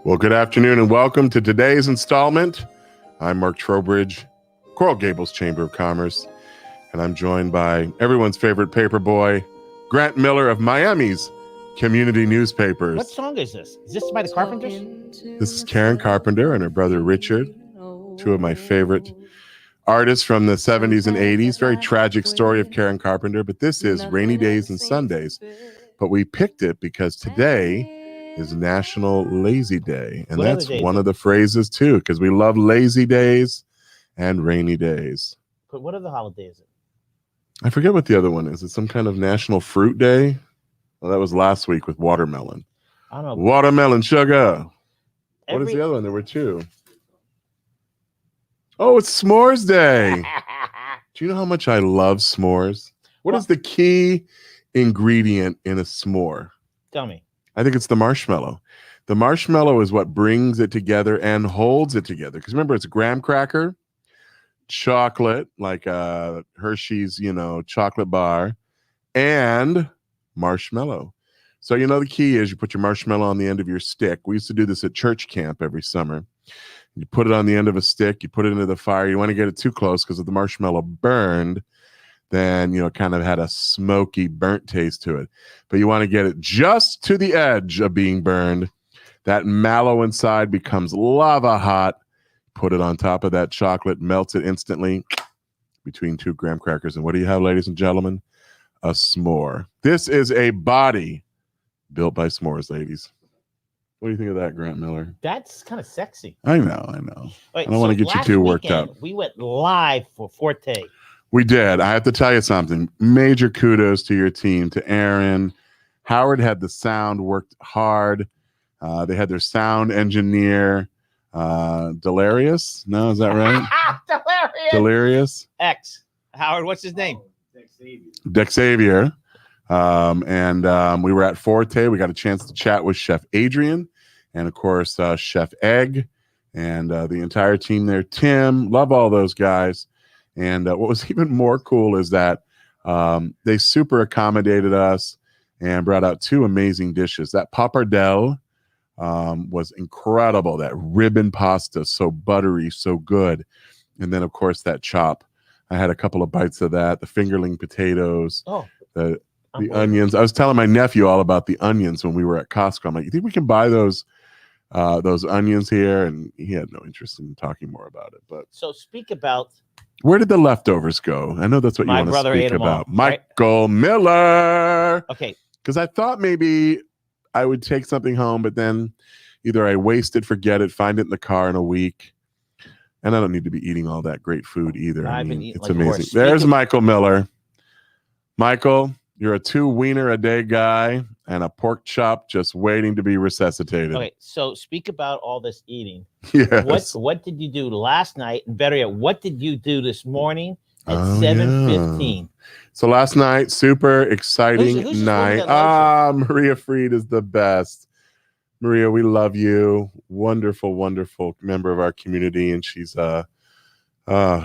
Well, good afternoon and welcome to today's installment. I'm Mark Trowbridge, Coral Gables Chamber of Commerce, and I'm joined by everyone's favorite paper boy, Grant Miller of Miami's community newspapers. What song is this? Is this by the Carpenters? This is Karen Carpenter and her brother Richard, two of my favorite artists from the 70s and 80s. Very tragic story of Karen Carpenter, but this is Rainy Days and Sundays. But we picked it because today is National Lazy Day. And that's one of the phrases too, because we love lazy days and rainy days. But what other holiday is it? I forget what the other one is. It's some kind of National Fruit Day. Well, that was last week with watermelon. I don't know. Watermelon sugar. What is the other one? There were two. Oh, it's S'mores Day. Do you know how much I love s'mores? What is the key ingredient in a s'more? Tell me. I think it's the marshmallow. The marshmallow is what brings it together and holds it together. Because remember, it's graham cracker, chocolate, like Hershey's, chocolate bar, and marshmallow. So, the key is you put your marshmallow on the end of your stick. We used to do this at church camp every summer. You put it on the end of a stick, you put it into the fire. You want to get it too close because if the marshmallow burned, then, it kind of had a smoky, burnt taste to it. But you want to get it just to the edge of being burned. That mallow inside becomes lava hot. Put it on top of that chocolate, melts it instantly between two graham crackers. And what do you have, ladies and gentlemen? A s'more. This is a body built by s'mores, ladies. What do you think of that, Grant Miller? That's kind of sexy. I know. Wait, I don't want to get you too worked up. We went live for Forte. We did. I have to tell you something. Major kudos to your team, to Aaron. Howard had the sound, worked hard. They had their sound engineer, Delirious. No, is that right? Delirious. X. Howard, what's his name? Dexavier. And we were at Forte. We got a chance to chat with Chef Adrian and, of course, Chef Egg and the entire team there. Tim, love all those guys. And what was even more cool is that they super accommodated us and brought out two amazing dishes. That pappardelle was incredible. That ribbon pasta, so buttery, so good. And then, of course, that chop. I had a couple of bites of that. The fingerling potatoes, the onions. I was telling my nephew all about the onions when we were at Costco. I'm like, you think we can buy those onions here? And he had no interest in talking more about it. But so speak about. Where did the leftovers go? I know that's what you want to speak about. All, Michael right? Miller. Okay. Because I thought maybe I would take something home, but then either I waste it, forget it, find it in the car in a week. And I don't need to be eating all that great food either. I've been eating it's like amazing. There's Michael Miller. Michael, you're a 2 wiener a day guy and a pork chop just waiting to be resuscitated. Okay, so speak about all this eating. Yes. What did you do last night? And better yet, what did you do this morning at 7:15? Yeah. So last night, super exciting who's night. Maria Freed is the best. Maria, we love you. Wonderful, wonderful member of our community. And she's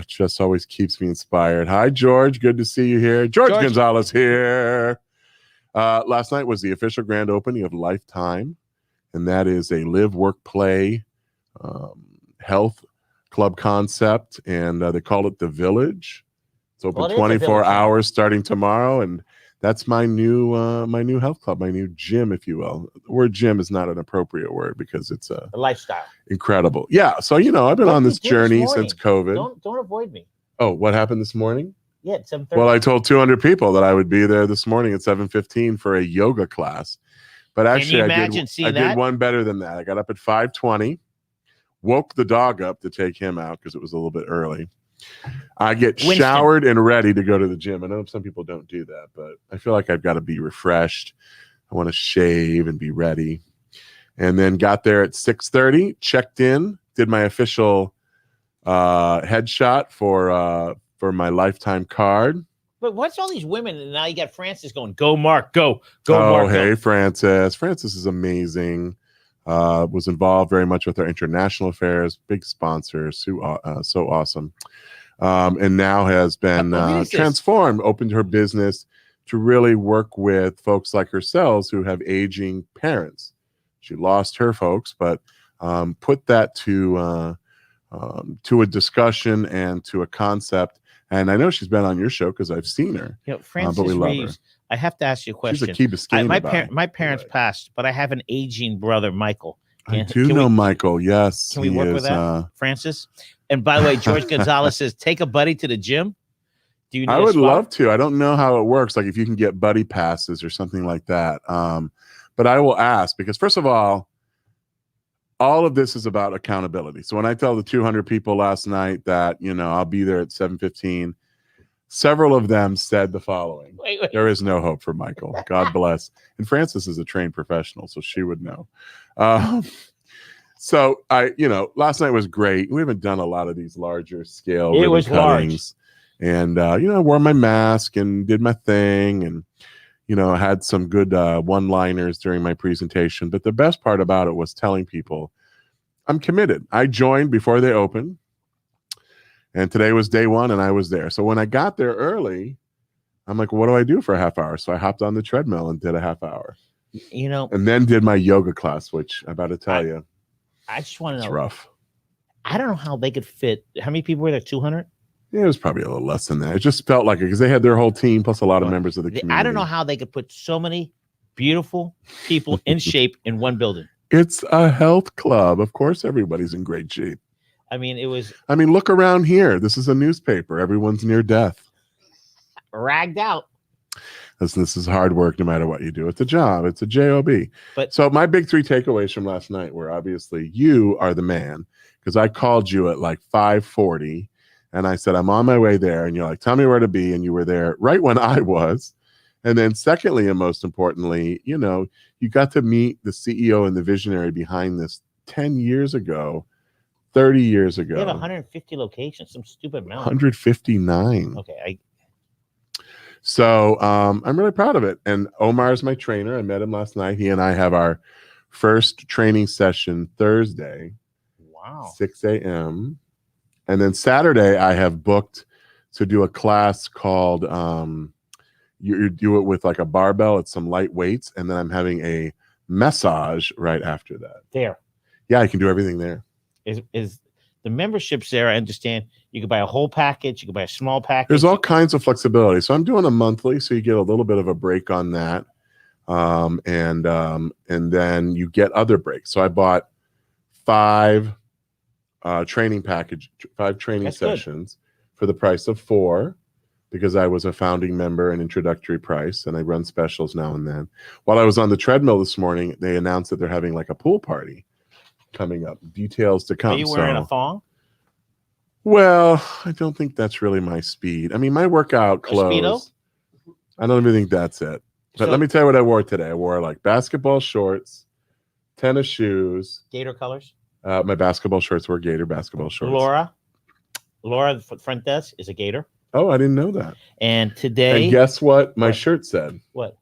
just always keeps me inspired. Hi, George. Good to see you here. George Gonzalez here. Last night was the official grand opening of Lifetime, and that is a live, work, play health club concept, and they call it The Village. It's open 24 hours starting tomorrow, and that's my new health club, my new gym, if you will. The word gym is not an appropriate word because it's a lifestyle. Incredible. Yeah. So, I've been on this journey since COVID. Don't avoid me. Oh, what happened this morning? Yeah, at 7:30. Well, I told 200 people that I would be there this morning at 7:15 for a yoga class. But actually, I did one better than that. I got up at 5:20, woke the dog up to take him out because it was a little bit early. I get showered and ready to go to the gym. I know some people don't do that, but I feel like I've got to be refreshed. I want to shave and be ready. And then got there at 6:30, checked in, did my official headshot for my Lifetime card. But what's all these women? And now you got Francis going, go, Mark, go, Mark. Oh, hey, Francis. Francis is amazing. Was involved very much with our international affairs, big sponsor, so awesome. And now has been transformed, opened her business to really work with folks like herself who have aging parents. She lost her folks, but put that to a discussion and to a concept. And I know she's been on your show because I've seen her. Frances but we love Reeves, her. I have to ask you a question. She's a Key Biscayne. My parents passed, but I have an aging brother, Michael. I do know Michael. Yes. Can we work with that, Francis? And by the way, George Gonzalez says, take a buddy to the gym. Do you need I would love to. I don't know how it works. Like if you can get buddy passes or something like that. But I will ask because first of all of this is about accountability. So when I tell the 200 people last night that, I'll be there at 7:15, several of them said the following. Wait. There is no hope for Michael. God bless. And Frances is a trained professional, so she would know. So last night was great. We haven't done a lot of these larger scale ribbon cuttings. And, I wore my mask and did my thing and, had some good one-liners during my presentation. But the best part about it was telling people I'm committed. I joined before they opened. And today was day one and I was there. So when I got there early, I'm like, what do I do for a half hour? So I hopped on the treadmill and did a half hour. And then did my yoga class, which I'm about to tell you. I just want to know. It's rough. I don't know how they could fit. How many people were there? 200? Yeah, it was probably a little less than that. It just felt like it because they had their whole team plus a lot of members of the community. I don't know how they could put so many beautiful people in shape in one building. It's a health club. Of course, everybody's in great shape. Look around here. This is a newspaper. Everyone's near death. Ragged out. This is hard work no matter what you do. It's a job. It's a job. So my big 3 takeaways from last night were obviously you are the man because I called you at like 5:40 and I said, I'm on my way there. And you're like, tell me where to be. And you were there right when I was. And then secondly, and most importantly, you got to meet the CEO and the visionary behind this 10 years ago, 30 years ago. They have 150 locations, some stupid amount. 159. Okay. So I'm really proud of it. And Omar is my trainer. I met him last night. He and I have our first training session Thursday. Wow. 6 a.m. And then Saturday, I have booked to do a class called you do it with like a barbell. It's some light weights. And then I'm having a massage right after that. There. Yeah, I can do everything there. Is the memberships there? I understand you can buy a whole package. You can buy a small package. There's all kinds of flexibility. So I'm doing a monthly. So you get a little bit of a break on that. And then you get other breaks. So I bought 5 training sessions for the price of 4 because I was a founding member, an introductory price, and I run specials now and then. While I was on the treadmill this morning, they announced that they're having like a pool party coming up. Details to come. Are you wearing a thong? Well, I don't think that's really my speed. I mean, my workout clothes. I don't even think that's it. But let me tell you what I wore today. I wore like basketball shorts, tennis shoes. Gator colors? My basketball shorts were Gator basketball shorts. Laura, the front desk is a Gator. Oh, I didn't know that. And today. And guess what my shirt said? What?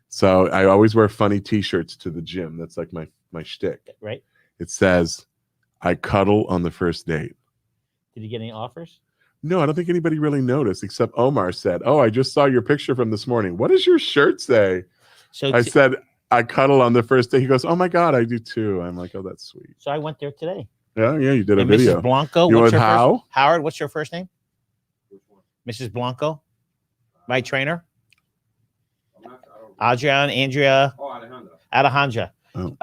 So I always wear funny T-shirts to the gym. That's like my shtick. Right. It says, I cuddle on the first date. Did you get any offers? No, I don't think anybody really noticed except Omar said, oh, I just saw your picture from this morning. What does your shirt say? So I said, I cuddle on the first day. He goes, oh my God, I do too. I'm like, oh, that's sweet. So I went there today. Yeah, you did a video. Mrs. Blanco. You with how? Howard, what's your first name? Mrs. Blanco, my trainer. Adriana, Andrea. Oh, Alejandra. Alejandra. Oh.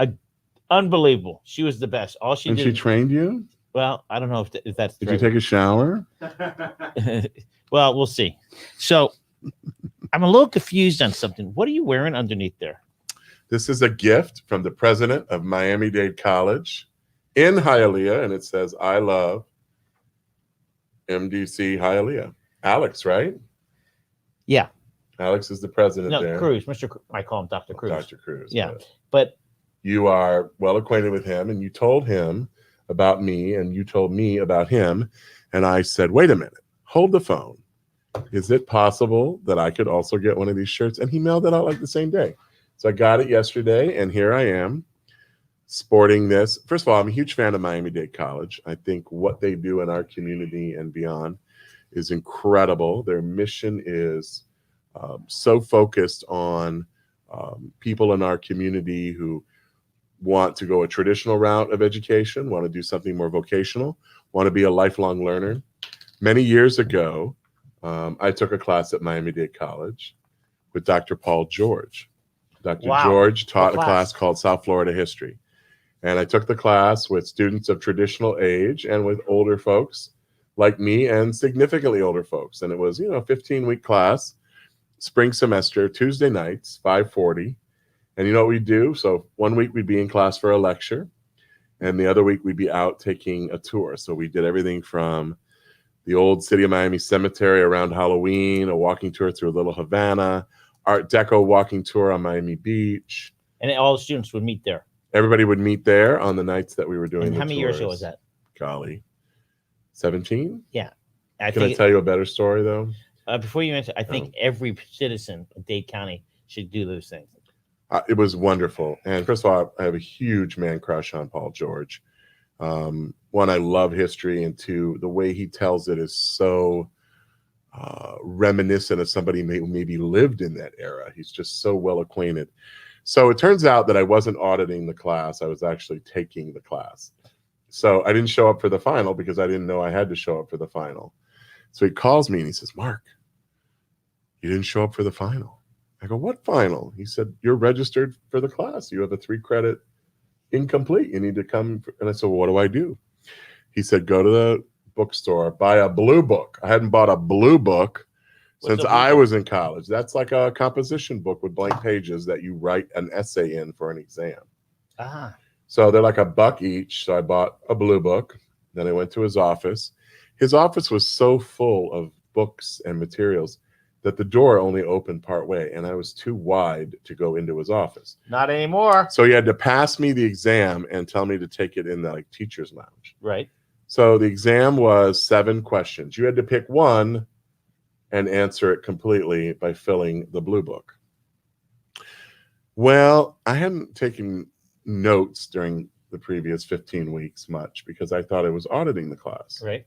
Unbelievable. She was the best. All she did. And she trained you? Well, I don't know if that's. Did you take a shower? Well, we'll see. So I'm a little confused on something. What are you wearing underneath there? This is a gift from the president of Miami-Dade College in Hialeah, and it says, I love MDC Hialeah. Alex, right? Yeah. Alex is the president there. No, Cruz. I call him Dr. Cruz. Dr. Cruz. Yeah. But you are well acquainted with him, and you told him about me, and you told me about him. And I said, wait a minute, hold the phone. Is it possible that I could also get one of these shirts? And he mailed it out like the same day. So I got it yesterday, and here I am sporting this. First of all, I'm a huge fan of Miami-Dade College. I think what they do in our community and beyond is incredible. Their mission is so focused on people in our community who want to go a traditional route of education, want to do something more vocational, want to be a lifelong learner. Many years ago, I took a class at Miami-Dade College with Dr. Paul George. Dr. Wow. George taught a What class class? called South Florida History. And I took the class with students of traditional age and with older folks like me and significantly older folks. And it was, a 15-week class, spring semester, Tuesday nights, 5:40. And you know what we do? So one week we'd be in class for a lecture, and the other week we'd be out taking a tour. So we did everything from the old City of Miami Cemetery around Halloween, a walking tour through Little Havana, Art Deco walking tour on Miami Beach. And all the students would meet there. Everybody would meet there on the nights that we were doing And the how many tours. years ago was that? Golly. 17? Yeah. Can I tell you a better story, though? Before you answer, I think every citizen of Dade County should do those things. It was wonderful. And first of all, I have a huge man crush on Paul George. One, I love history, and two, the way he tells it is so reminiscent of somebody who maybe lived in that era. He's just so well acquainted. So it turns out that I wasn't auditing the class. I was actually taking the class. So I didn't show up for the final because I didn't know I had to show up for the final. So he calls me and he says, "Mark, you didn't show up for the final." I go, "What final?" He said, "You're registered for the class. You have a 3-credit incomplete. You need to come." And I said, "Well, what do I do?" He said, "Go to the bookstore, buy a blue book." I hadn't bought a blue book since I was in college. That's like a composition book with blank pages that you write an essay in for an exam. Ah. So they're like $1 each. So I bought a blue book. Then I went to his office. His office was so full of books and materials that the door only opened part way, and I was too wide to go into his office. Not anymore. So he had to pass me the exam and tell me to take it in the teacher's lounge. Right. So the exam was 7 questions. You had to pick one and answer it completely by filling the blue book. Well, I hadn't taken notes during the previous 15 weeks much because I thought I was auditing the class. Right.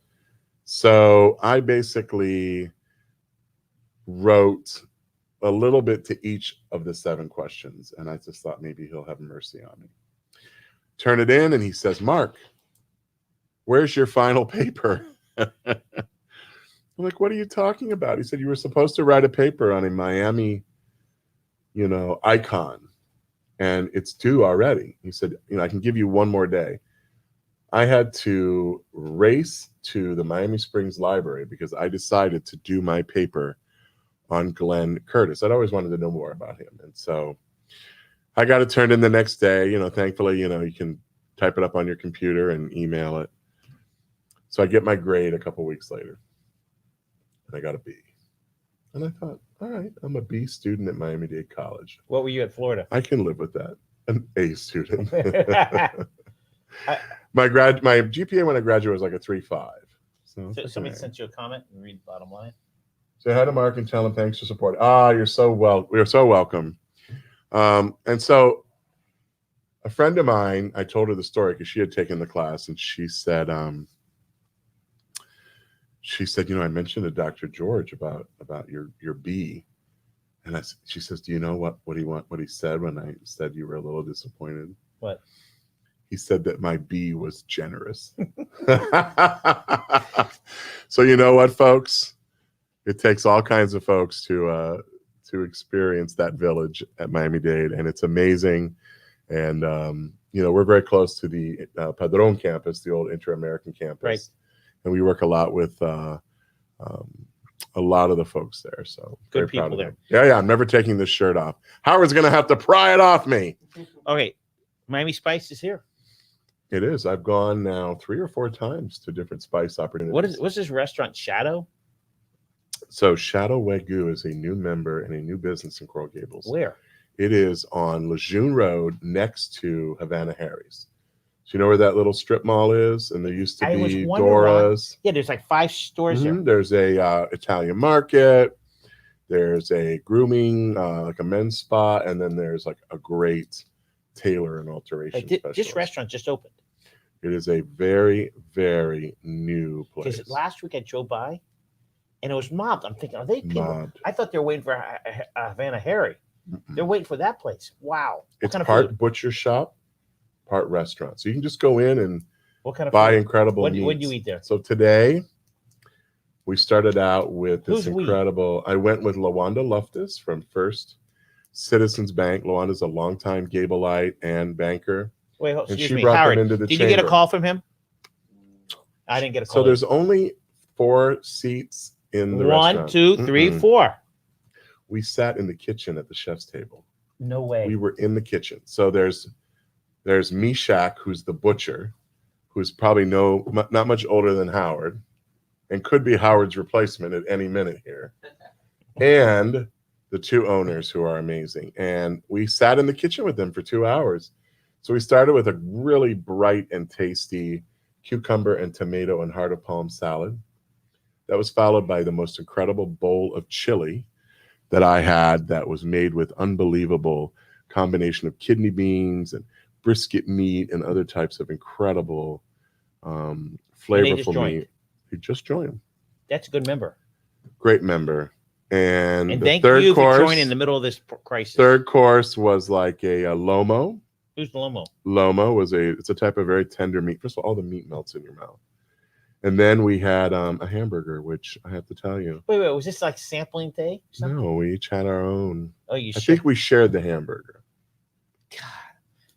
So I basically wrote a little bit to each of the 7 questions, and I just thought maybe he'll have mercy on me. Turn it in, and he says, "Mark, where's your final paper?" I'm like, "What are you talking about?" He said, "You were supposed to write a paper on a Miami, icon, and it's due already." He said, "I can give you one more day." I had to race to the Miami Springs Library because I decided to do my paper on Glenn Curtis. I'd always wanted to know more about him. And so I got it turned in the next day. Thankfully, you can type it up on your computer and email it. So I get my grade a couple weeks later, and I got a B. And I thought, all right, I'm a B student at Miami-Dade College. What were you at Florida? I can live with that. An A student. My GPA when I graduated was like a 3.5. So somebody sent you a comment and read the bottom line. Say hi to Mark and tell him thanks for support. You're so welcome. And so a friend of mine, I told her the story because she had taken the class, and she said, I mentioned to Dr. George about your B, and she says, "Do you know what he said when I said you were a little disappointed?" What? He said that my B was generous. So you know what, folks? It takes all kinds of folks to experience that village at Miami-Dade, and it's amazing. And we're very close to the Padron campus, the old Inter-American campus, right. And we work a lot with a lot of the folks there. So good people there. Yeah, I'm never taking this shirt off. Howard's gonna have to pry it off me. Okay, Miami Spice is here. It is. I've gone now 3 or 4 times to different spice opportunities. What's this restaurant, Shadow? So Shadow Wagyu is a new member and a new business in Coral Gables. Where? It is on Lejeune Road next to Havana Harry's. So you know where that little strip mall is? And there used to be Dora's. Yeah, there's like 5 stores there. There's a Italian market. There's a grooming, like a men's spa. And then there's like a great tailor and alteration specialist. This restaurant just opened. It is a very, very new place. Because last week I drove by, and it was mobbed. I'm thinking, are they people? Mobbed. I thought they were waiting for Havana Harry. They're waiting for that place. Wow. It's part butcher shop, part restaurant. So you can just go in and What kind of buy food? incredible What meats. do you eat there? So today we started out with this Who's we? incredible. I went with Lawanda Loftus from First Citizens Bank. Lawanda's a longtime Gableite and banker. Wait, And excuse she me, brought Howard. them into the Did chamber. you get a call from him? I didn't get a call. So there's only 4 seats in the One, restaurant. 2, 3, 4. We sat in the kitchen at the chef's table. No way. We were in the kitchen. So there's Meshach, who's the butcher, who's probably not much older than Howard, and could be Howard's replacement at any minute here. And the 2 owners, who are amazing. And we sat in the kitchen with them for 2 hours. So we started with a really bright and tasty cucumber and tomato and heart of palm salad. That was followed by the most incredible bowl of chili that I had that was made with unbelievable combination of kidney beans and brisket meat and other types of incredible flavorful meat. He just joined. That's a good member. Great member. And the thank third you course, for joining in the middle of this crisis. Third course was like a lomo. Who's lomo? Lomo it's a type of very tender meat. First of all the meat melts in your mouth. And then we had a hamburger, which I have to tell you. Wait, was this like sampling day? No, we each had our own. Oh, I think we shared the hamburger. God.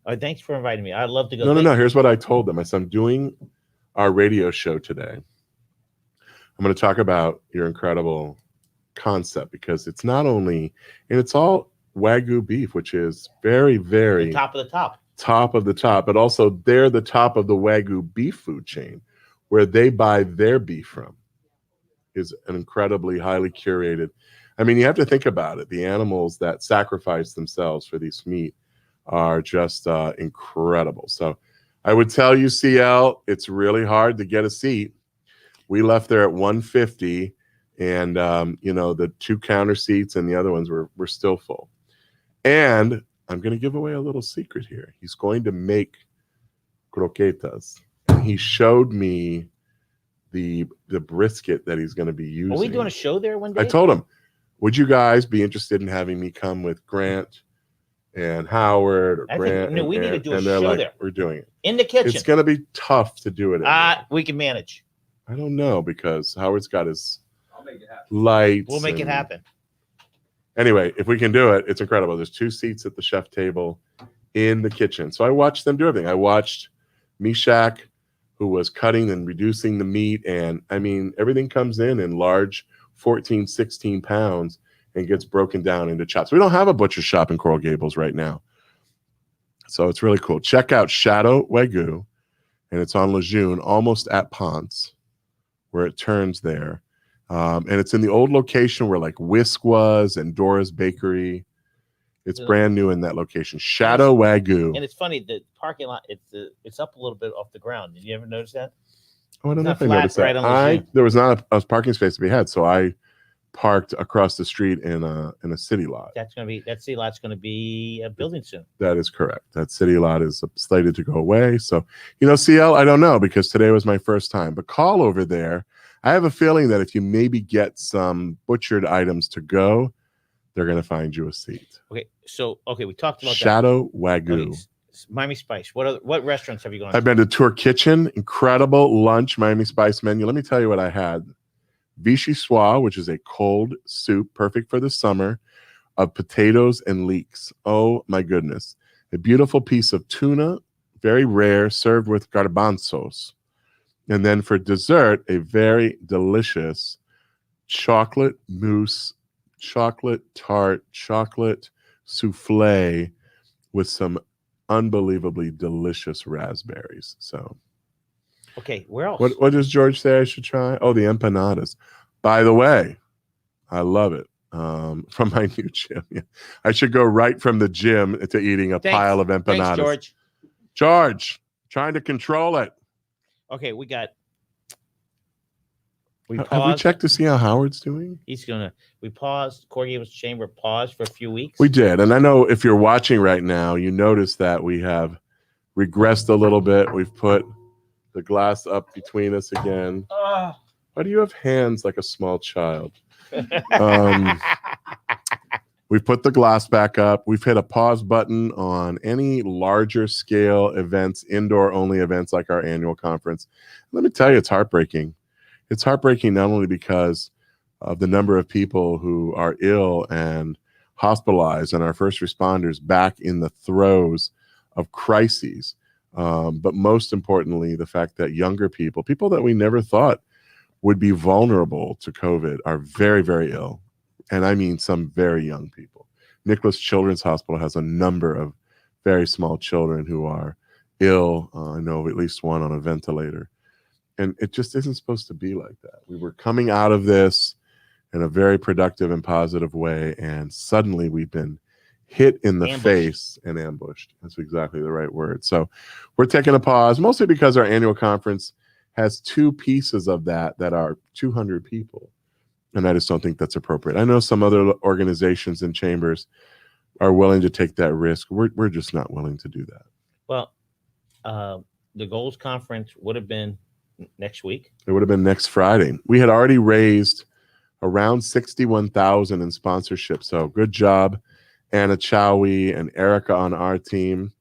Oh, thanks for inviting me. I'd love to go. No. Here's what I told them. I said, I'm doing our radio show today. I'm going to talk about your incredible concept because it's not only, and it's all Wagyu beef, which is very, very the top of the top. Top of the top, but also they're the top of the Wagyu beef food chain where they buy their beef from is an incredibly highly curated. I mean, you have to think about it. The animals that sacrifice themselves for this meat are just incredible. So I would tell you, CL, it's really hard to get a seat. We left there at 1:50 and, the 2 counter seats and the other ones were still full. And I'm going to give away a little secret here. He's going to make croquetas. And he showed me the brisket that he's going to be using. Are we doing a show there one day? I told him, would you guys be interested in having me come with Grant and Howard or Grant? We need to do a show there. We're doing it. In the kitchen. It's going to be tough to do it. We can manage. I don't know because Howard's got his lights. We'll make it happen. Anyway, if we can do it, it's incredible. There's 2 seats at the chef table in the kitchen. So I watched them do everything. I watched Meshach, who was cutting and reducing the meat. And I mean, everything comes in large 14, 16 pounds and gets broken down into chops. We don't have a butcher shop in Coral Gables right now. So it's really cool. Check out Shadow Wagyu. And it's on Lejeune, almost at Ponce, where it turns there. And it's in the old location where like Whisk was and Dora's Bakery. It's brand new in that location. Shadow Wagyu. And it's funny, the parking lot, it's up a little bit off the ground. Did you ever notice that? Oh, I don't know if I noticed that. There was not a parking space to be had, so I parked across the street in a city lot. That city lot's going to be a building soon. That is correct. That city lot is slated to go away. So, CL, I don't know because today was my first time. But call over there. I have a feeling that if you maybe get some butchered items to go, they're going to find you a seat. Okay, we talked about Shadow Wagyu. Okay, Miami Spice. What restaurants have you gone to? I've been to Tour Kitchen. Incredible lunch, Miami Spice menu. Let me tell you what I had. Vichyssoise, which is a cold soup, perfect for the summer, of potatoes and leeks. Oh, my goodness. A beautiful piece of tuna, very rare, served with garbanzos. And then for dessert, a very delicious chocolate mousse, chocolate tart, chocolate souffle with some unbelievably delicious raspberries. So, okay, where else? What does George say I should try? Oh, the empanadas. By the way, I love it. From my new gym. Yeah. I should go right from the gym to eating a pile of empanadas. Thanks, George, trying to control it. Okay, we paused. Have we checked to see how Howard's doing? We paused. Coral Gables Chamber paused for a few weeks. We did. And I know if you're watching right now, you notice that we have regressed a little bit. We've put the glass up between us again. Why do you have hands like a small child? We've put the glass back up. We've hit a pause button on any larger scale events, indoor only events like our annual conference. Let me tell you, it's heartbreaking. It's heartbreaking not only because of the number of people who are ill and hospitalized and our first responders back in the throes of crises, but most importantly, the fact that younger people that we never thought would be vulnerable to COVID are very, very ill. And I mean some very young people. Nicholas Children's Hospital has a number of very small children who are ill. I know of at least one on a ventilator. And it just isn't supposed to be like that. We were coming out of this in a very productive and positive way, and suddenly we've been hit in the face and ambushed. That's exactly the right word. So we're taking a pause, mostly because our annual conference has two pieces of that are 200 people. And I just don't think that's appropriate. I know some other organizations and chambers are willing to take that risk. We're just not willing to do that. Well, the goals conference would have been next week. It would have been next Friday. We had already raised around 61,000 in sponsorship. So good job, Anna Chowie and Erica on our team.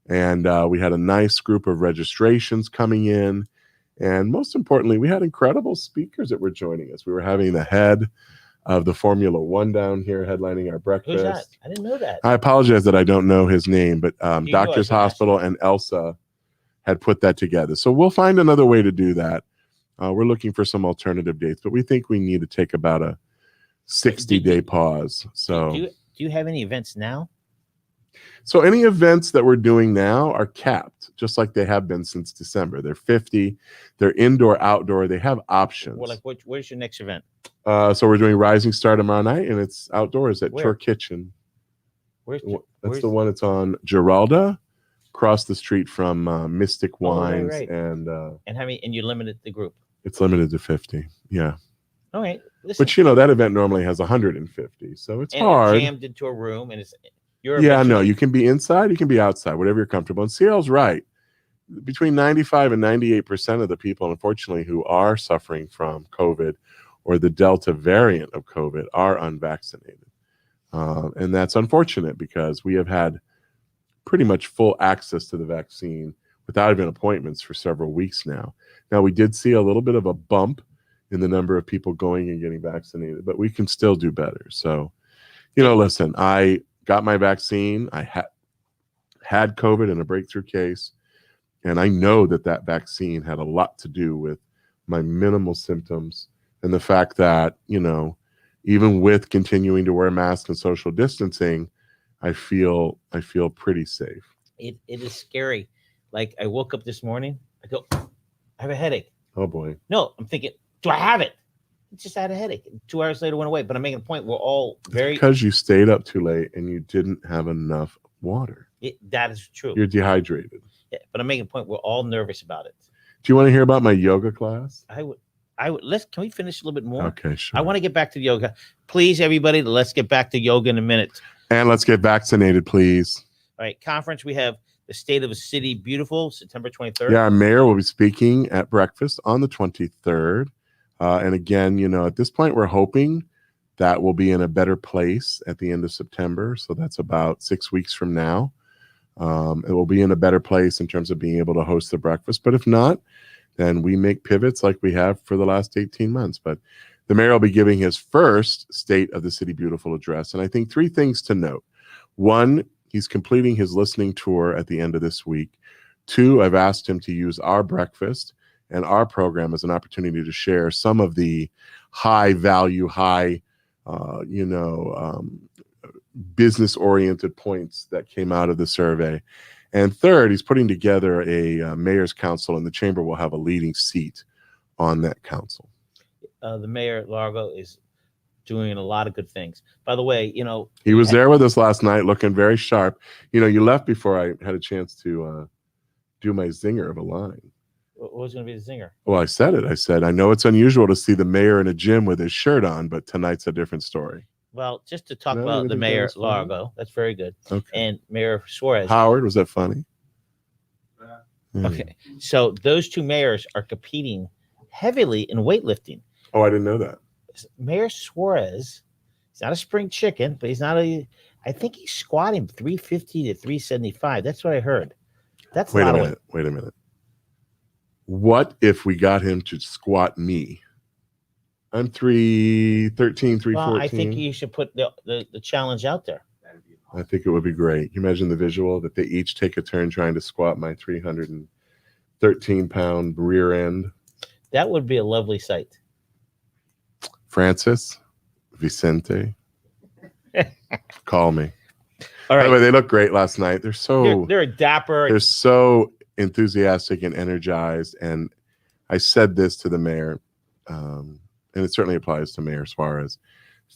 And we had a nice group of registrations coming in. And most importantly, we had incredible speakers that were joining us. We were having the head of the Formula One down here headlining our breakfast. Who's that? I didn't know that. I apologize that I don't know his name, but Doctors Hospital and Elsa had put that together. So we'll find another way to do that. We're looking for some alternative dates, but we think we need to take about a 60-day pause. So do you have any events now? So any events that we're doing now are capped, just like they have been since December. They're 50. They're indoor, outdoor. They have options. Well, like where's your next event? So we're doing Rising Star tomorrow night, and it's outdoors at Tour Kitchen. That's the one that's on Giralda, across the street from Mystic Wines. Right. And how many? And you limited the group. It's limited to 50. Yeah. All right. Listen. But that event normally has 150, so it's hard. Jammed into a room, and it's you can be inside, you can be outside, whatever you're comfortable. And CL's right. Between 95 and 98% of the people, unfortunately, who are suffering from COVID or the Delta variant of COVID are unvaccinated. And that's unfortunate because we have had pretty much full access to the vaccine without even appointments for several weeks now. Now, we did see a little bit of a bump in the number of people going and getting vaccinated, but we can still do better. So, listen, I got my vaccine. I had COVID in a breakthrough case, and I know that vaccine had a lot to do with my minimal symptoms and the fact that, even with continuing to wear masks and social distancing, I feel pretty safe. It is scary. Like I woke up this morning, I go, I have a headache. Oh boy. No, I'm thinking, do I have it? Just had a headache. 2 hours later, went away. But I'm making a point. We're all because you stayed up too late and you didn't have enough water. That is true. You're dehydrated. Yeah, but I'm making a point. We're all nervous about it. Do you want to hear about my yoga class? I would. Can we finish a little bit more? Okay, sure. I want to get back to yoga. Please, everybody, let's get back to yoga in a minute. And let's get vaccinated, please. All right, conference. We have the State of a City Beautiful, September 23rd. Yeah, our mayor will be speaking at breakfast on the 23rd. And again, at this point, we're hoping that we'll be in a better place at the end of September. So that's about 6 weeks from now. It will be in a better place in terms of being able to host the breakfast. But if not, then we make pivots like we have for the last 18 months. But the mayor will be giving his first State of the City Beautiful address. And I think 3 things to note. 1, he's completing his listening tour at the end of this week. 2, I've asked him to use our breakfast and our program as an opportunity to share some of the high value, business-oriented points that came out of the survey. And 3rd, he's putting together a mayor's council, and the chamber will have a leading seat on that council. The mayor at Largo is doing a lot of good things. By the way, he was there with us last night looking very sharp. You left before I had a chance to do my zinger of a line. What was going to be the zinger? Well, I said it. I said, I know it's unusual to see the mayor in a gym with his shirt on, but tonight's a different story. Well, just to talk about the mayor at Largo, that's very good. Okay. And Mayor Suarez. Howard, was that funny? Okay. So those 2 mayors are competing heavily in weightlifting. Oh, I didn't know that. Mayor Suarez He's not a spring chicken, but he's not a. I think he's squatting 350 to 375. That's what I heard. That's Wait a a lot minute. Wait a minute. What if we got him to squat me? I'm 313, Well, I 314. think you should put the challenge out there. I think it would be great. You imagine the visual that they each take a turn trying to squat my 313-pound rear end. That would be a lovely sight. Francis, Vicente, call me. All By right. the way, they look great last night. They're a dapper. They're so enthusiastic and energized. And I said this to the mayor, and it certainly applies to Mayor Suarez.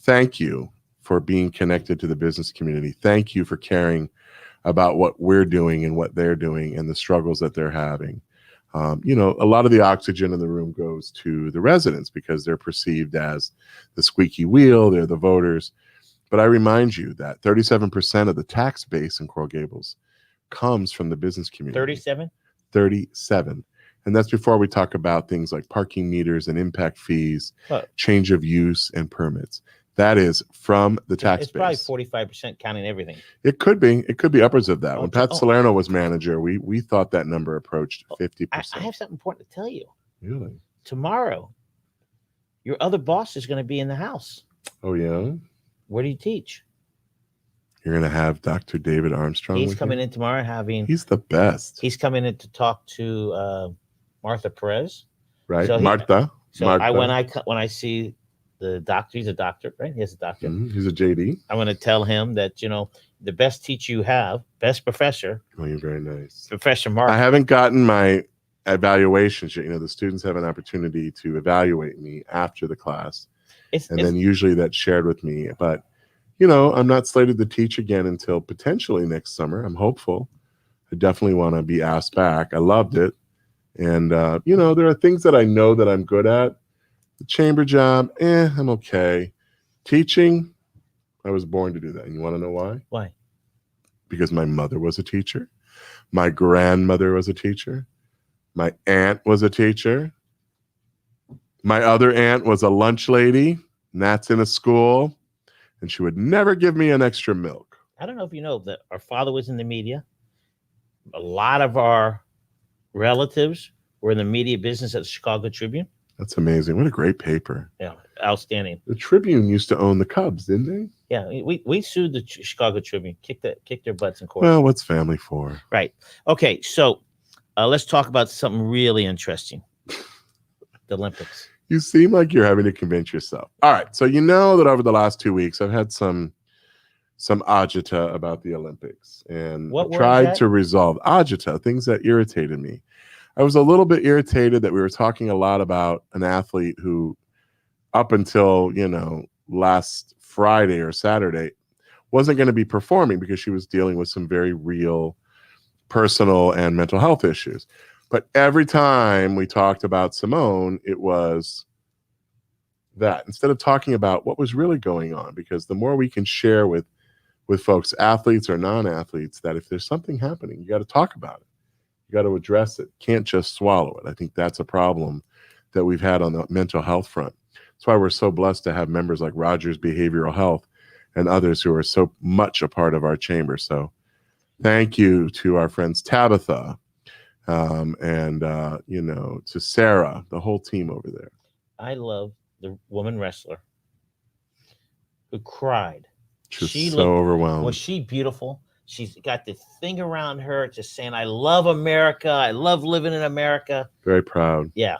Thank you for being connected to the business community. Thank you for caring about what we're doing and what they're doing and the struggles that they're having. A lot of the oxygen in the room goes to the residents because they're perceived as the squeaky wheel. They're the voters. But I remind you that 37% of the tax base in Coral Gables comes from the business community. 37? 37. And that's before we talk about things like parking meters and impact fees, change of use and permits. That is from the tax base. It's probably 45% counting everything. It could be. It could be upwards of that. When Pat Salerno was manager, we thought that number approached 50%. I have something important to tell you. Really? Tomorrow, your other boss is going to be in the house. Oh, yeah? Where do you teach? You're going to have Dr. David Armstrong. He's coming in tomorrow He's the best. He's coming in to talk to Martha Perez. Right. So Martha. When I see the doctor, he's a doctor, right? He's a doctor. Mm-hmm. He's a JD. I'm going to tell him that, the best teacher you have, best professor. Oh, you're very nice. Professor Mark. I haven't gotten my evaluations yet. The students have an opportunity to evaluate me after the class. Then usually that's shared with me. But, I'm not slated to teach again until potentially next summer. I'm hopeful. I definitely want to be asked back. I loved it. And, there are things that I know that I'm good at. The chamber job, I'm okay. Teaching, I was born to do that. And you want to know why? Why? Because my mother was a teacher. My grandmother was a teacher. My aunt was a teacher. My other aunt was a lunch lady, and that's in a school. And she would never give me an extra milk. I don't know if you know that our father was in the media. A lot of our relatives were in the media business at the Chicago Tribune. That's amazing. What a great paper. Yeah, outstanding. The Tribune used to own the Cubs, didn't they? Yeah, we sued the Chicago Tribune, kicked their butts in court. Well, what's family for? Right. Okay, so let's talk about something really interesting. The Olympics. You seem like you're having to convince yourself. All right, so you know that over the last 2 weeks, I've had some agita about the Olympics and tried to resolve agita, things that irritated me. I was a little bit irritated that we were talking a lot about an athlete who, up until, last Friday or Saturday, wasn't going to be performing because she was dealing with some very real personal and mental health issues. But every time we talked about Simone, it was that instead of talking about what was really going on, because the more we can share with folks, athletes or non-athletes, that if there's something happening, you got to talk about it. You got to address it. Can't just swallow it. I think that's a problem that we've had on the mental health front. That's why we're so blessed to have members like Rogers Behavioral Health and others who are so much a part of our chamber. So thank you to our friends Tabitha and to Sarah, the whole team over there. I love the woman wrestler who cried. She looked overwhelmed. Was she beautiful? She's got the thing around her just saying, I love America. I love living in America. Very proud. Yeah.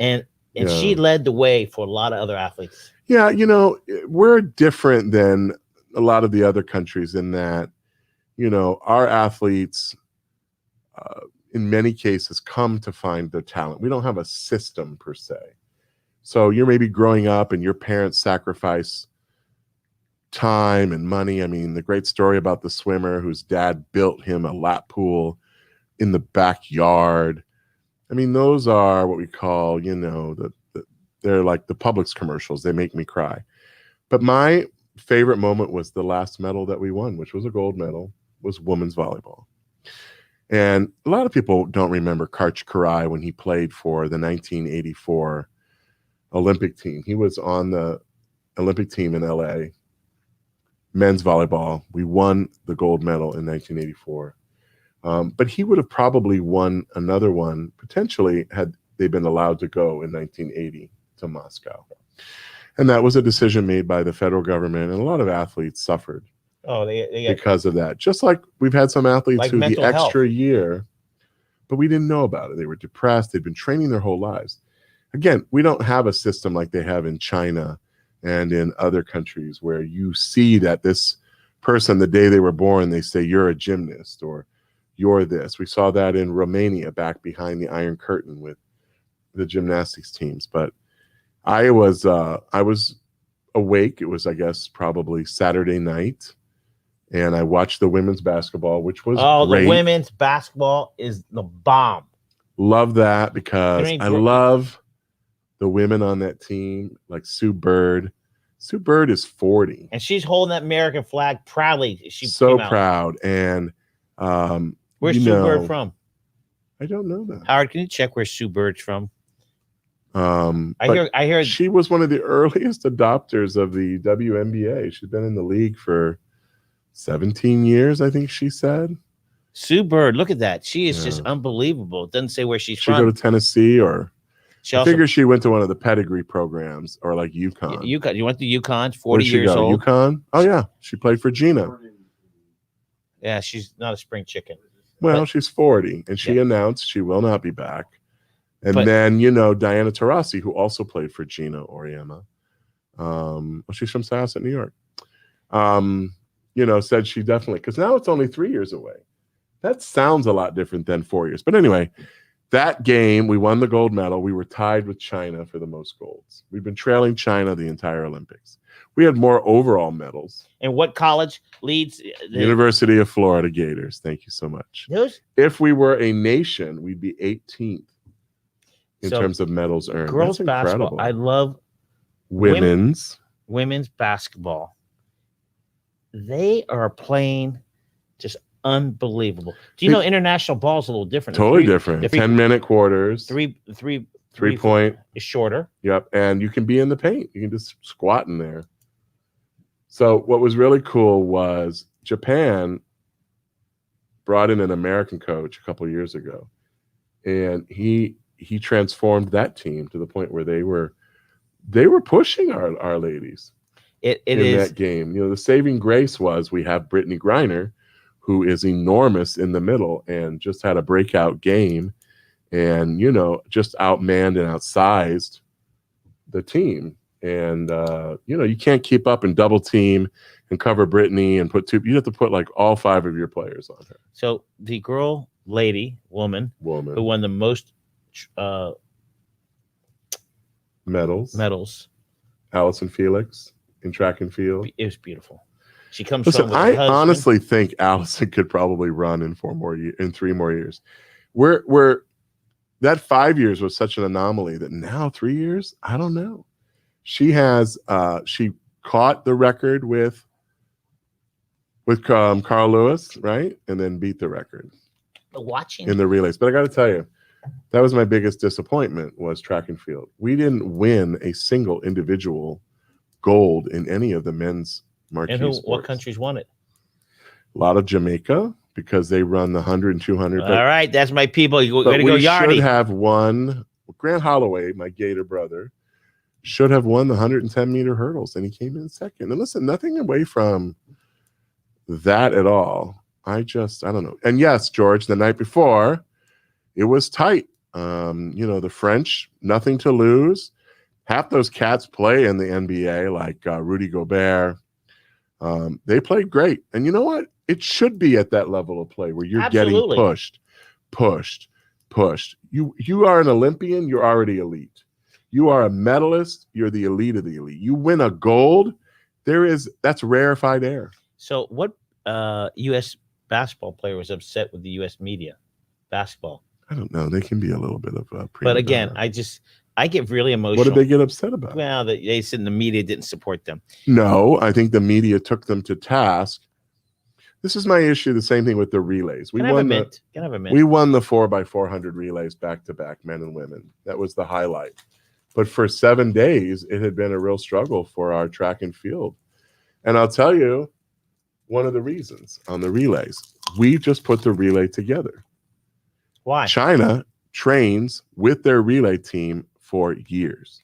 And she led the way for a lot of other athletes. Yeah, we're different than a lot of the other countries in that, our athletes, in many cases, come to find their talent. We don't have a system per se. So you're maybe growing up and your parents sacrifice time and money. I mean, the great story about the swimmer whose dad built him a lap pool in the backyard. I mean, those are what we call, they're like the Publix commercials. They make me cry. But my favorite moment was the last medal that we won, which was a gold medal, was women's volleyball. And a lot of people don't remember Karch Karai when he played for the 1984 Olympic team. He was on the Olympic team in LA. men's volleyball. We won the gold medal in 1984. But he would have probably won another one potentially had they been allowed to go in 1980 to Moscow. And that was a decision made by the federal government, and a lot of athletes suffered because of that. Just like we've had some athletes like who the extra health. year, but we didn't know about it. They were depressed. They'd been training their whole lives. Again, we don't have a system like they have in China and in other countries where you see that this person, the day they were born, they say, you're a gymnast or you're this. We saw that in Romania back behind the Iron Curtain with the gymnastics teams. But I was awake. It was, I guess, probably Saturday night. And I watched the women's basketball, which was great. The women's basketball is the bomb. Love that because I love the women on that team, like Sue Bird. Sue Bird is 40. And she's holding that American flag proudly. She's so proud. And where's Sue Bird from? I don't know that. Howard, can you check where Sue Bird's from? I hear she was one of the earliest adopters of the WNBA. She's been in the league for 17 years, I think she said. Sue Bird, look at that. She is just unbelievable. It doesn't say where she's from. She go to Tennessee or I figure she went to one of the pedigree programs or like UConn. UConn. You went to UConn, 40 years old. UConn? Oh, yeah. She played for Gina. Yeah, she's not a spring chicken. Well, she's 40, and she announced she will not be back. And then, Diana Taurasi, who also played for Gina Auriemma. She's from Syosset, New York. Said she definitely, because now it's only 3 years away. That sounds a lot different than 4 years. But anyway, that game, we won the gold medal. We were tied with China for the most golds. We've been trailing China the entire Olympics. We had more overall medals. And what college leads? University of Florida Gators. Thank you so much. If we were a nation, we'd be 18th in terms of medals earned. Girls basketball. I love women's basketball. They are playing just unbelievable. Do you know international ball is a little different? Totally different. 10-minute quarters. Three point is shorter. Yep. And you can be in the paint. You can just squat in there. So what was really cool was Japan brought in an American coach a couple of years ago, and he transformed that team to the point where they were pushing our ladies in that game. The saving grace was we have Brittany Griner, who is enormous in the middle and just had a breakout game and, just outmanned and outsized the team. And, you can't keep up and double team and cover Brittany and you have to put like all 5 of your players on her. So the woman who won the most medals, Allison Felix in track and field. It was beautiful. She comes. Listen, I honestly think Allison could probably run in 3 more years. We're that 5 years was such an anomaly that now 3 years, I don't know. She has she caught the record with Carl Lewis, right, and then beat the record. Watching in the relays, but I got to tell you, that was my biggest disappointment was track and field. We didn't win a single individual gold in any of the men's marquee sports. What countries won it? A lot of Jamaica, because they run the 100 and 200. All right, that's my people. You got to go Yardy. Should have won. Grant Holloway, my Gator brother, should have won the 110-meter hurdles, and he came in second. And listen, nothing away from that at all. I don't know. And yes, George, the night before, it was tight. The French, nothing to lose. Half those cats play in the NBA, like Rudy Gobert. They played great. And you know what? It should be at that level of play where you're getting pushed. You are an Olympian, you're already elite. You are a medalist, you're the elite of the elite. You win a gold, that's rarefied air. So what U.S. basketball player was upset with the U.S. media? Basketball. I don't know. They can be a little bit of a But again, I get really emotional. What did they get upset about? Well, they said the media didn't support them. No, I think the media took them to task. This is my issue. The same thing with the relays. We won the 4x400 relays back to back, men and women. That was the highlight. But for 7 days, it had been a real struggle for our track and field. And I'll tell you, one of the reasons on the relays. We just put the relay together. Why? China trains with their relay team for years.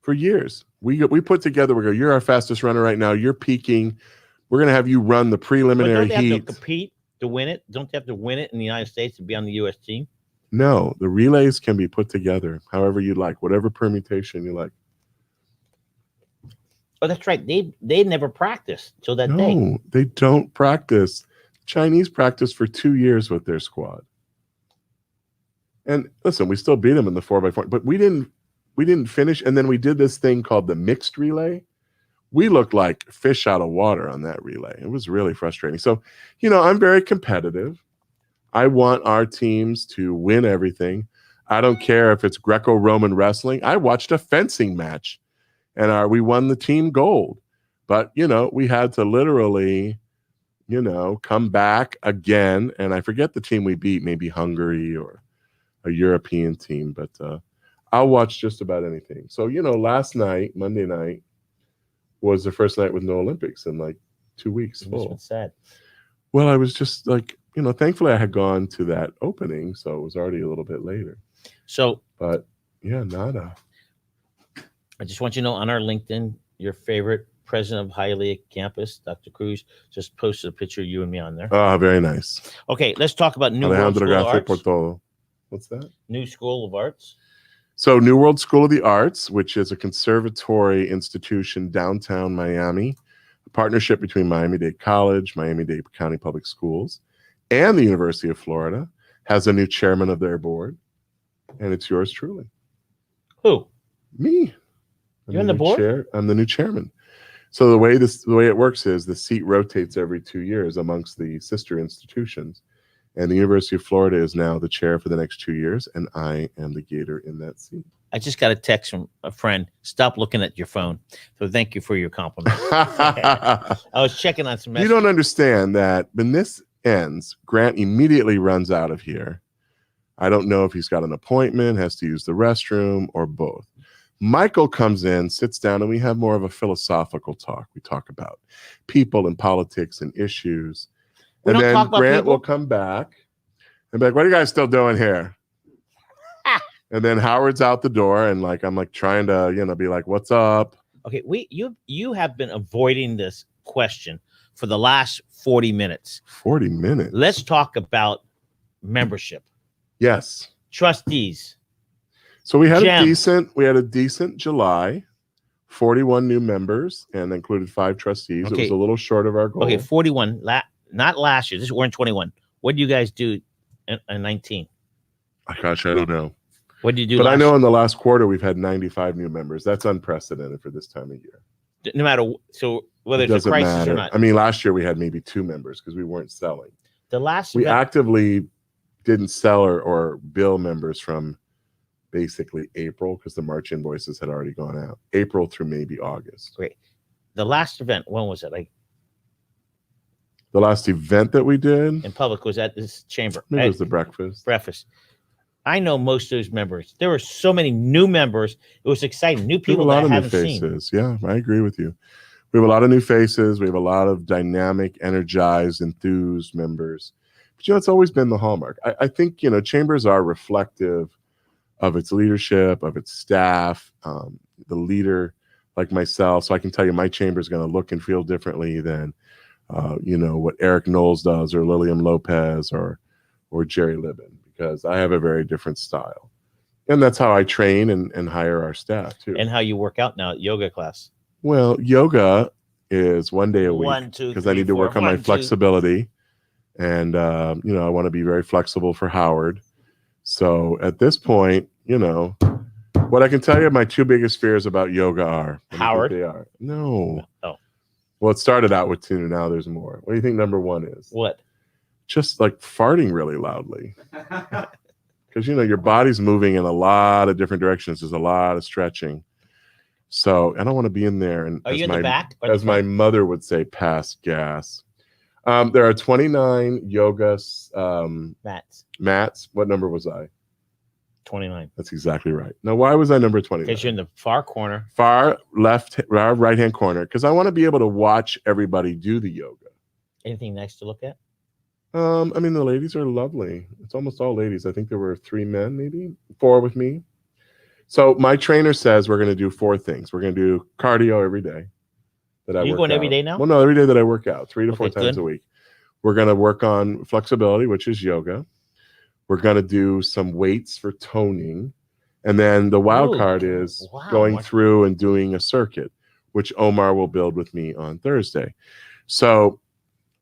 For years. We put together, we go, you're our fastest runner right now. You're peaking. We're going to have you run the preliminary But don't they heat. have to compete to win it? Don't they have to win it in the United States to be on the U.S. team? No, the relays can be put together however you like, whatever permutation you like. Oh, that's right. They never practiced till that day. No, they don't practice. Chinese practice for 2 years with their squad. And listen, we still beat them in the 4x4, but we didn't finish. And then we did this thing called the mixed relay. We looked like fish out of water on that relay. It was really frustrating. So, I'm very competitive. I want our teams to win everything. I don't care if it's Greco-Roman wrestling. I watched a fencing match and we won the team gold. But, we had to literally, come back again. And I forget the team we beat, maybe Hungary or a European team. But I'll watch just about anything. So, last night, Monday night, was the first night with no Olympics in like 2 weeks full. That's sad. Well, I was just like, thankfully I had gone to that opening, so it was already a little bit later. So, but yeah, nada. I just want you to know on our LinkedIn, your favorite president of Hialeah campus, Dr. Cruz, just posted a picture of you and me on there. Oh, very nice. Okay, let's talk about New World School of Arts. What's that? New School of Arts. So New World School of the Arts, which is a conservatory institution downtown Miami, a partnership between Miami-Dade College, Miami-Dade County Public Schools, and the University of Florida, has a new chairman of their board, and it's yours truly. Who? Me. You're on the board? I'm the new chairman. So the way it works is the seat rotates every 2 years amongst the sister institutions. And the University of Florida is now the chair for the next 2 years, and I am the gator in that seat. I just got a text from a friend. Stop looking at your phone. So thank you for your compliment. I was checking on some messages. You don't understand that when this ends, Grant immediately runs out of here. I don't know if he's got an appointment, has to use the restroom, or both. Michael comes in, sits down, and we have more of a philosophical talk. We talk about people and politics and issues. And then Grant will come back and be like, what are you guys still doing here? And then Howard's out the door, and I'm trying to, be like, what's up? Okay, you have been avoiding this question for the last 40 minutes. 40 minutes. Let's talk about membership. Yes. Trustees. So we had a decent July, 41 new members, and included 5 trustees. Okay. It was a little short of our goal. Okay, 41. Not last year. We're in 21. What did you guys do in 19? Oh, gosh, I don't know. What did you do? But I know in the last quarter we've had 95 new members. That's unprecedented for this time of year. No matter whether it's a crisis or not. I mean, last year we had maybe 2 members because we weren't selling. We actively didn't sell or bill members from basically April because the March invoices had already gone out. April through maybe August. Great. The last event, when was it? The last event that we did in public was at this chamber. Maybe it was the breakfast. I know most of those members. There were so many new members. It was exciting. New people that I haven't seen. Yeah, I agree with you. We have a lot of new faces. We have a lot of dynamic, energized, enthused members. But it's always been the hallmark. I think chambers are reflective of its leadership, of its staff, the leader like myself. So I can tell you my chamber is going to look and feel differently than what Eric Knowles does, or Lillian Lopez, or Jerry Libin, because I have a very different style. And that's how I train and hire our staff too. And how you work out now at yoga class. Well, yoga is 1 day a week because I need to work on my flexibility. And, I want to be very flexible for Howard. So at this point, what I can tell you, my 2 biggest fears about yoga are. Howard? They are. No. Oh. Well, it started out with 2. Now there's more. What do you think number 1 is? What? Just farting really loudly. Because, your body's moving in a lot of different directions. There's a lot of stretching. So I don't want to be in there. And are you in the back? As my mother would say, pass gas. There are 29 yoga mats. What number was I? 29. That's exactly right. Now, why was I number 29? Because you're in the far corner. Far right hand corner, because I want to be able to watch everybody do the yoga. Anything nice to look at? I mean, the ladies are lovely. It's almost all ladies. I think there were 3 men, maybe 4 with me. So my trainer says we're going to do 4 things. We're going to do cardio every day. You're going every day now? Well, no, every day that I work out, 3 to 4 times good. a week. We're going to work on flexibility, which is yoga. We're going to do some weights for toning. And then the wild card is going through and doing a circuit, which Omar will build with me on Thursday. So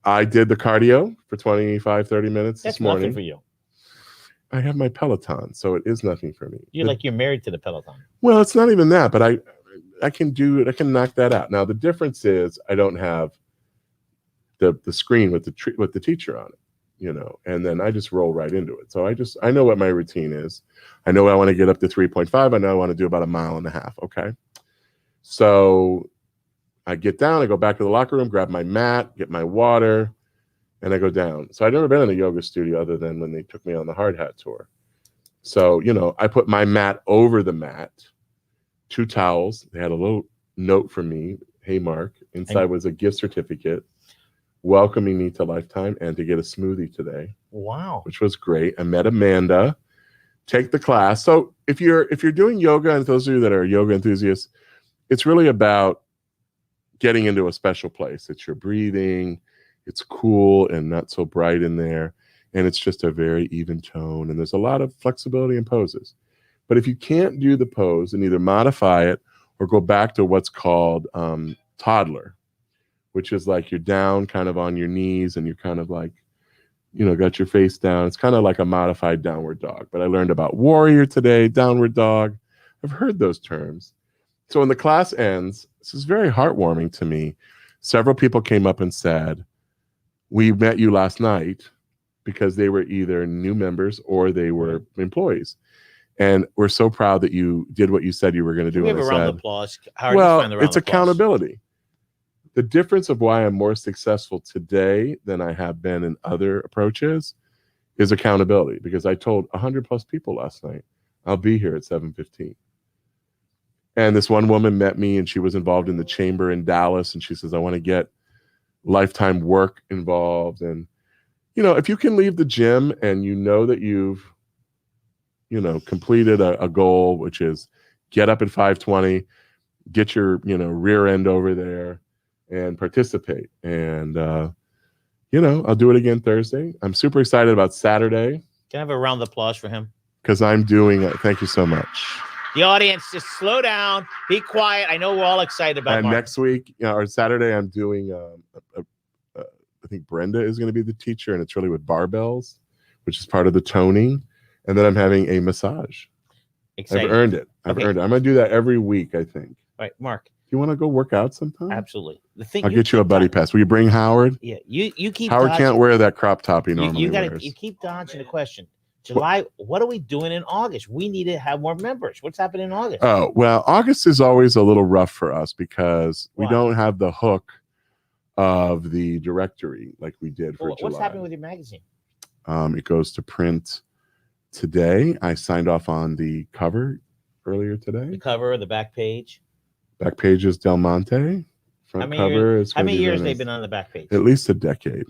I did the cardio for 25, 30 minutes this morning. That's nothing for you. I have my Peloton, so it is nothing for me. You're married to the Peloton. Well, it's not even that, but I can do it. I can knock that out. Now, the difference is I don't have the screen with the teacher on it, you know, and then I just roll right into it. So I know what my routine is. I know I want to get up to 3.5. I know I want to do about 1.5 miles. Okay. So I get down, I go back to the locker room, grab my mat, get my water, and I go down. So I've never been in a yoga studio other than when they took me on the hard hat tour. So, you know, I put my mat over the mat, 2 towels. They had a little note for me. Hey, Mark. Inside was a gift certificate welcoming me to Lifetime and to get a smoothie today. Wow. Which was great. I met Amanda. Take the class. So if you're doing yoga, and those of you that are yoga enthusiasts, it's really about getting into a special place. It's your breathing. It's cool and not so bright in there. And it's just a very even tone. And there's a lot of flexibility in poses. But if you can't do the pose, and either modify it or go back to what's called toddler, which is like you're down kind of on your knees and you're kind of like, you know, got your face down. It's kind of like a modified downward dog. But I learned about warrior today, downward dog. I've heard those terms. So when the class ends, this is very heartwarming to me. Several people came up and said, we met you last night, because they were either new members or they were employees. And we're so proud that you did what you said you were going to do. We have a round of applause. Well, it's accountability. The difference of why I'm more successful today than I have been in other approaches is accountability, because I told 100+ people last night, I'll be here at 7:15. And this one woman met me, and she was involved in the chamber in Dallas. And she says, I want to get Lifetime work involved. And, you know, if you can leave the gym and you know that you've, you know, completed a goal, which is get up at 5:20, get your, you know, rear end over there and participate. And, you know, I'll do it again Thursday. I'm super excited about Saturday. Can I have a round of applause for him? Because I'm doing it. Thank you so much. The audience, just slow down, be quiet. I know we're all excited about And Mark. next week, or Saturday, I'm doing, I think Brenda is going to be the teacher, and it's really with barbells, which is part of the toning. And then I'm having a massage. Exciting. I've earned it. I've earned it. I'm going to do that every week, I think. All right, Mark. Do you want to go work out sometime? Absolutely. The thing I'll get you a buddy pass. Will you bring Howard? Yeah, you keep Howard dodging. can't wear that crop top he normally wears. You keep dodging the question. July, what are we doing in August? We need to have more members. What's happening in August? Oh, well, August is always a little rough for us because we don't have the hook of the directory like we did for July. What's happening with your magazine? It goes to print today. I signed off on the cover earlier today. The cover, the back page. Back page is Del Monte. Front cover is how many years they've been on the back page? At least a decade.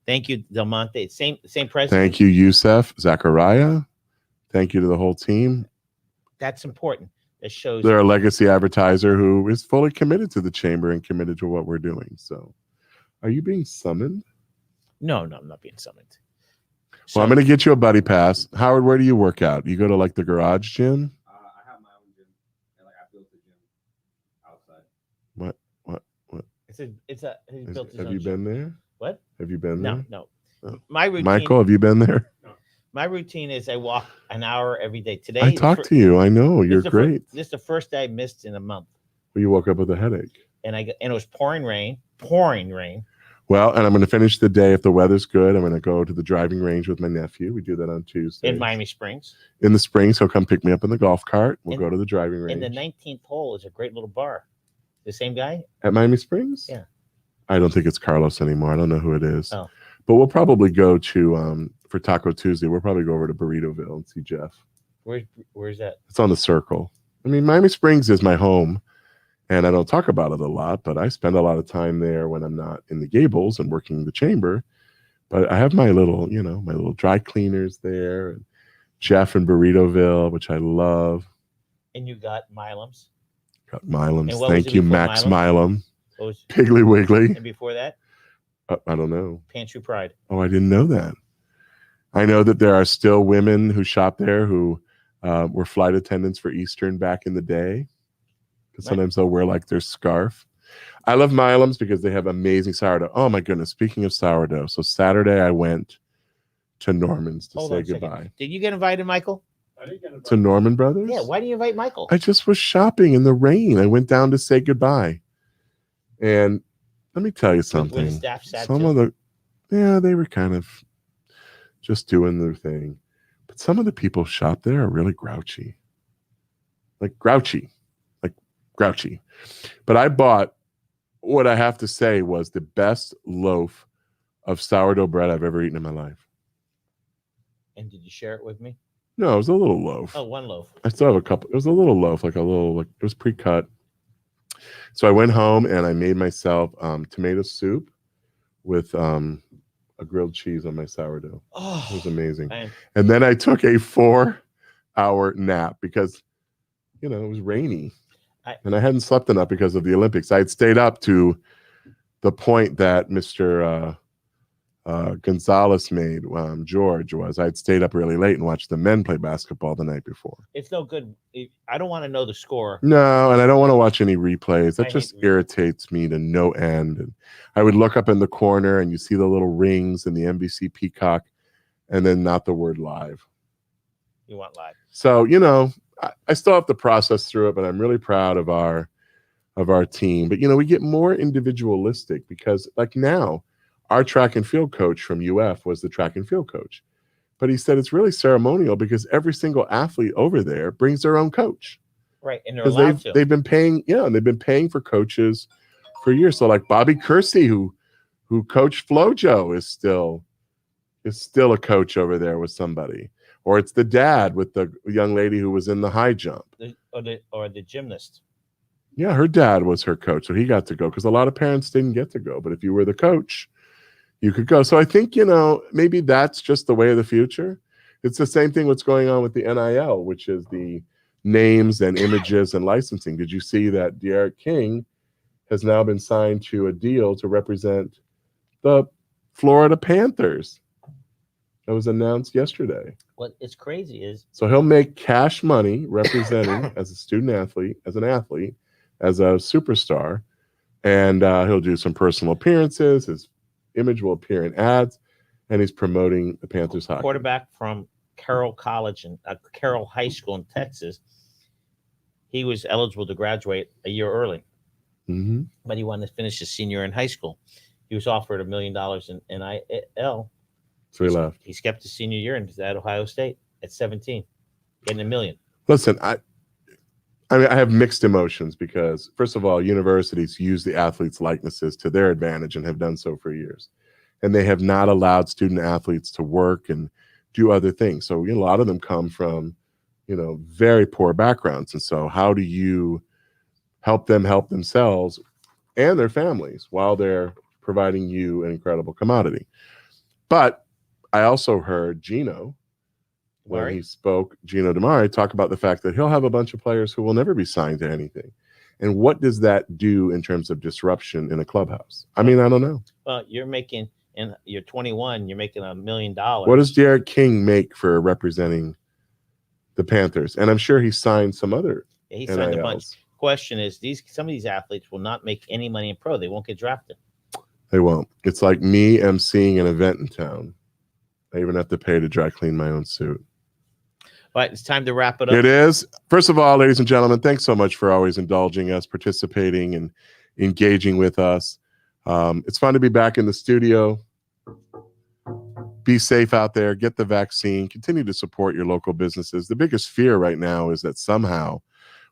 Thank you, Del Monte. Same president. Thank you, Youssef, Zachariah. Thank you to the whole team. That's important. It shows they're a legacy advertiser who is fully committed to the chamber and committed to what we're doing. So, are you being summoned? No, I'm not being summoned. Well, I'm going to get you a buddy pass. Howard, where do you work out? You go to like the garage gym? I have my own gym. And I built the gym outside. What? Have you been there? What? Have you been there? No. My routine. Michael, have you been there? No. My routine is I walk an hour every day. Today, I talked to you. I know you're great. This is the first day I missed in a month. Well, you woke up with a headache. And it was pouring rain. Well, and I'm going to finish the day if the weather's good. I'm going to go to the driving range with my nephew. We do that on Tuesday. In Miami Springs. In the spring, so come pick me up in the golf cart. We'll go to the driving range. And the 19th hole is a great little bar. The same guy? At Miami Springs? Yeah. I don't think it's Carlos anymore. I don't know who it is. Oh. But we'll probably go to, for Taco Tuesday, we'll probably go over to Burritoville and see Jeff. Where's that? It's on the Circle. I mean, Miami Springs is my home, and I don't talk about it a lot, but I spend a lot of time there when I'm not in the Gables and working the chamber. But I have my little dry cleaners there, and Jeff in Burritoville, which I love. And you got Milam's. Got Milam's. And what was Thank it you, before Max Milam's? Milam. What was, Piggly Wiggly. and before that, I don't know. Pantry Pride. Oh, I didn't know that. I know that there are still women who shop there who were flight attendants for Eastern back in the day. Because sometimes they'll wear like their scarf. I love Milam's because they have amazing sourdough. Oh my goodness! Speaking of sourdough, so Saturday I went to Norman's to Hold say on a second. goodbye. Did you get invited, Michael? I didn't get it. To Norman Brothers? Yeah. Why do you invite Michael? I just was shopping in the rain. I went down to say goodbye. And let me tell you Were something. the staff sad Some too? of the, they were kind of just doing their thing. But some of the people shop there are really grouchy. Like grouchy. But I bought what I have to say was the best loaf of sourdough bread I've ever eaten in my life. And did you share it with me? No, it was a little loaf. Oh, one loaf. I still have a couple. It was a little loaf, like it was pre-cut. So I went home and I made myself tomato soup with a grilled cheese on my sourdough. Oh, It was amazing. man. And then I took a 4-hour nap because, it was rainy. And I hadn't slept enough because of the Olympics. I had stayed up to the point that Mr. Gonzalez made, George was. I'd stayed up really late and watched the men play basketball the night before. It's no good. I don't want to know the score. No, and I don't want to watch any replays. That I hate just replays. irritates me to no end. And I would look up in the corner and you see the little rings in the NBC Peacock and then not the word live. You want live. So, I still have to process through it, but I'm really proud of our team. But, we get more individualistic because like now, our track and field coach from UF was the track and field coach. But he said it's really ceremonial because every single athlete over there brings their own coach. Right. And they're Because allowed to. they've been paying, and they've been paying for coaches for years. So like Bobby Kersey, who coached FloJo, is still a coach over there with somebody. Or it's the dad with the young lady who was in the high jump. Or the gymnast. Yeah, her dad was her coach, so he got to go because a lot of parents didn't get to go. But if you were the coach, you could go. So I think, maybe that's just the way of the future. It's the same thing what's going on with the NIL, which is the names and images and licensing. Did you see that De'Aaron King has now been signed to a deal to represent the Florida Panthers? That was announced yesterday. What is crazy is So he'll make cash money representing as a student athlete, as an athlete, as a superstar, and he'll do some personal appearances. His image will appear in ads, and he's promoting the Panthers hockey. quarterback from Carroll College and Carroll High School in Texas. He was eligible to graduate a year early, Mm-hmm. but he wanted to finish his senior year in high school. He was offered $1 million in NIL. So he left. He skipped his senior year and was at Ohio State at 17, getting $1 million. Listen, I have mixed emotions because, first of all, universities use the athletes' likenesses to their advantage and have done so for years. And they have not allowed student athletes to work and do other things. So a lot of them come from, very poor backgrounds. And so how do you help them help themselves and their families while they're providing you an incredible commodity? But I also heard Gino, when Murray? he spoke, Gino DeMare, talk about the fact that he'll have a bunch of players who will never be signed to anything. And what does that do in terms of disruption in a clubhouse? I mean, I don't know. Well, you're 21, you're making $1 million. What does De'Aaron King make for representing the Panthers? And I'm sure he signed some other He signed a bunch. NILs. Question is, some of these athletes will not make any money in pro. They won't get drafted. They won't. It's like me emceeing an event in town. I even have to pay to dry clean my own suit. All right, it's time to wrap it up. It is. First of all, ladies and gentlemen, thanks so much for always indulging us, participating, and engaging with us. It's fun to be back in the studio. Be safe out there. Get the vaccine. Continue to support your local businesses. The biggest fear right now is that somehow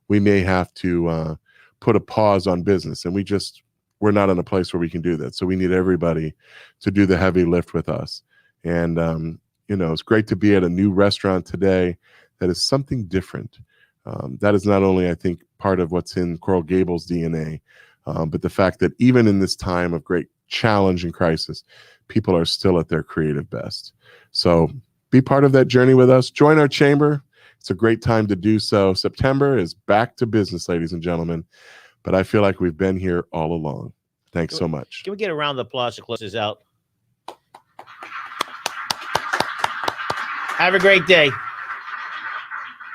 we may have to put a pause on business, and we're not in a place where we can do that. So we need everybody to do the heavy lift with us. And, it's great to be at a new restaurant today that is something different. That is not only, I think, part of what's in Coral Gables' DNA, but the fact that even in this time of great challenge and crisis, people are still at their creative best. So be part of that journey with us. Join our chamber. It's a great time to do so. September is back to business, ladies and gentlemen, but I feel like we've been here all along. Thanks so much. Can we get a round of applause to close this out? Have a great day.